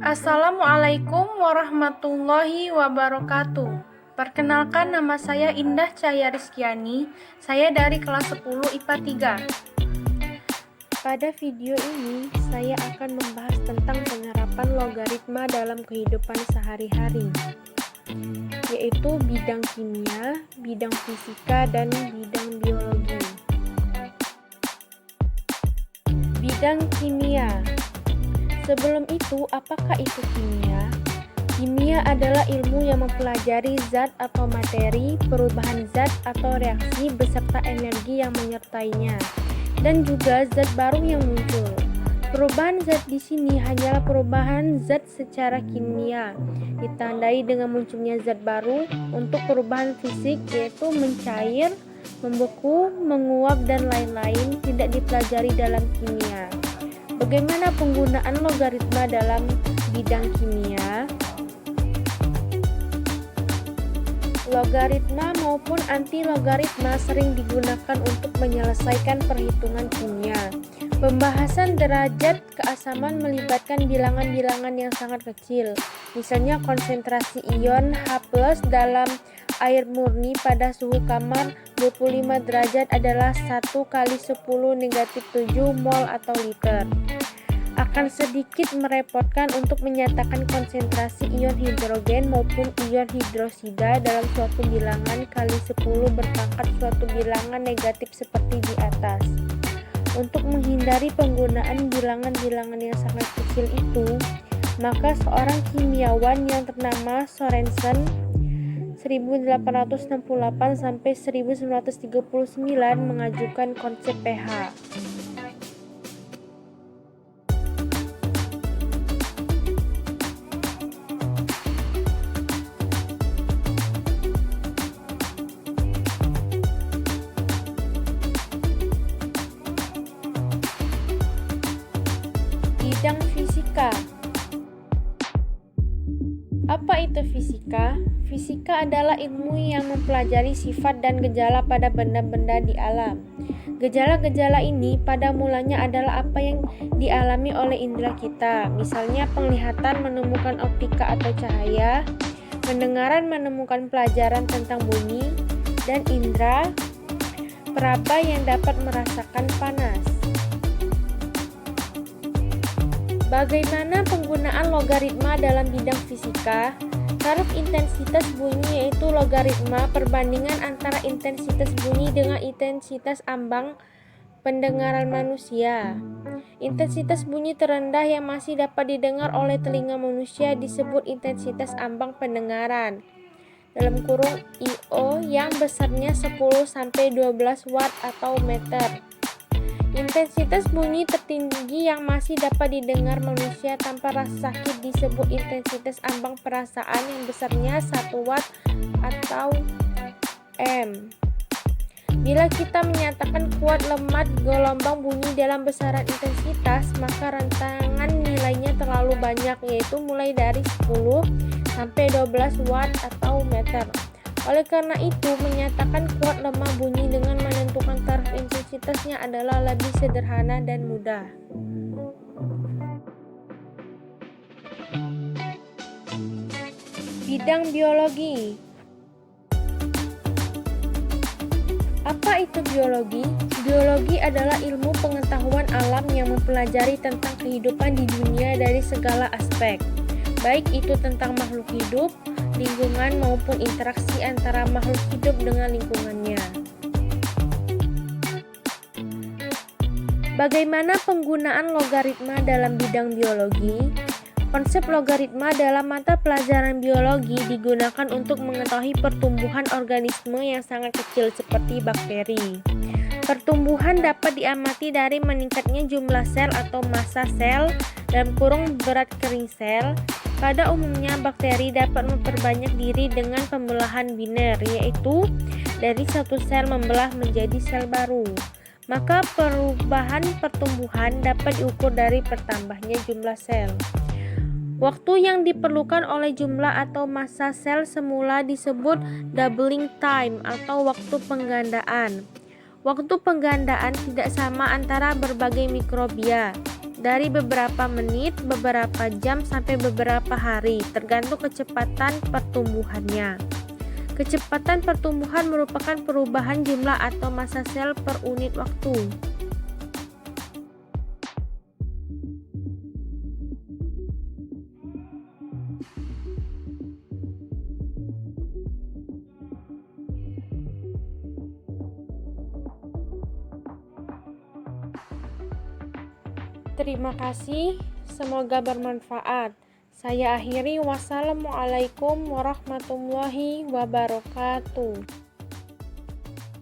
Assalamualaikum warahmatullahi wabarakatuh. Perkenalkan, nama saya Indah Cahya Rizkyani. Saya dari kelas 10 IPA 3. Pada video ini, saya akan membahas tentang penerapan logaritma dalam kehidupan sehari-hari, yaitu bidang kimia, bidang fisika, dan bidang biologi. Bidang kimia. Sebelum itu, apakah itu kimia? Kimia adalah ilmu yang mempelajari zat atau materi, perubahan zat atau reaksi beserta energi yang menyertainya, dan juga zat baru yang muncul. Perubahan zat di sini hanyalah perubahan zat secara kimia, ditandai dengan munculnya zat baru. Untuk perubahan fisik, yaitu mencair, membeku, menguap, dan lain-lain, tidak dipelajari dalam kimia. Bagaimana penggunaan logaritma dalam bidang kimia? Logaritma maupun anti-logaritma sering digunakan untuk menyelesaikan perhitungan kimia. Pembahasan derajat keasaman melibatkan bilangan-bilangan yang sangat kecil. Misalnya konsentrasi ion H+ dalam air murni pada suhu kamar 25 derajat adalah 1 kali 10 negatif 7 mol atau liter. Akan sedikit merepotkan untuk menyatakan konsentrasi ion hidrogen maupun ion hidrosida dalam suatu bilangan kali 10 berpangkat suatu bilangan negatif seperti di atas. Untuk menghindari penggunaan bilangan-bilangan yang sangat kecil itu, maka seorang kimiawan yang ternama Sorensen 1868 sampai 1939 mengajukan konsep pH. Bidang fisika. Apa itu fisika? Fisika adalah ilmu yang mempelajari sifat dan gejala pada benda-benda di alam. Gejala-gejala ini pada mulanya adalah apa yang dialami oleh indera kita, misalnya penglihatan menemukan optika atau cahaya, pendengaran menemukan pelajaran tentang bunyi, dan indera peraba yang dapat merasakan panas. Bagaimana penggunaan logaritma dalam bidang fisika? Taraf intensitas bunyi yaitu logaritma perbandingan antara intensitas bunyi dengan intensitas ambang pendengaran manusia. Intensitas bunyi terendah yang masih dapat didengar oleh telinga manusia disebut intensitas ambang pendengaran (IO) yang besarnya 10-12 watt atau meter. Intensitas bunyi tertinggi yang masih dapat didengar manusia tanpa rasa sakit disebut intensitas ambang perasaan yang besarnya 1 watt atau M. Bila kita menyatakan kuat lemah gelombang bunyi dalam besaran intensitas, maka rentangan nilainya terlalu banyak, yaitu mulai dari 10 sampai 12 watt atau meter. Oleh karena itu, menyatakan kuat lemah bunyi dengan menentukan taraf intensitasnya adalah lebih sederhana dan mudah. Bidang biologi. Apa itu biologi? Biologi adalah ilmu pengetahuan alam yang mempelajari tentang kehidupan di dunia dari segala aspek, baik itu tentang makhluk hidup, lingkungan maupun interaksi antara makhluk hidup dengan lingkungannya. Bagaimana penggunaan logaritma dalam bidang biologi? Konsep logaritma dalam mata pelajaran biologi digunakan untuk mengetahui pertumbuhan organisme yang sangat kecil seperti bakteri. Pertumbuhan dapat diamati dari meningkatnya jumlah sel atau massa sel (berat kering sel). Pada umumnya, bakteri dapat memperbanyak diri dengan pembelahan biner, yaitu dari satu sel membelah menjadi sel baru. Maka perubahan pertumbuhan dapat diukur dari bertambahnya jumlah sel. Waktu yang diperlukan oleh jumlah atau massa sel semula disebut doubling time atau waktu penggandaan. Waktu penggandaan tidak sama antara berbagai mikrobia. dari beberapa menit, beberapa jam, sampai beberapa hari, tergantung kecepatan pertumbuhannya. Kecepatan pertumbuhan merupakan perubahan jumlah atau massa sel per unit waktu. Terima kasih, semoga bermanfaat. Saya akhiri, wassalamualaikum warahmatullahi wabarakatuh.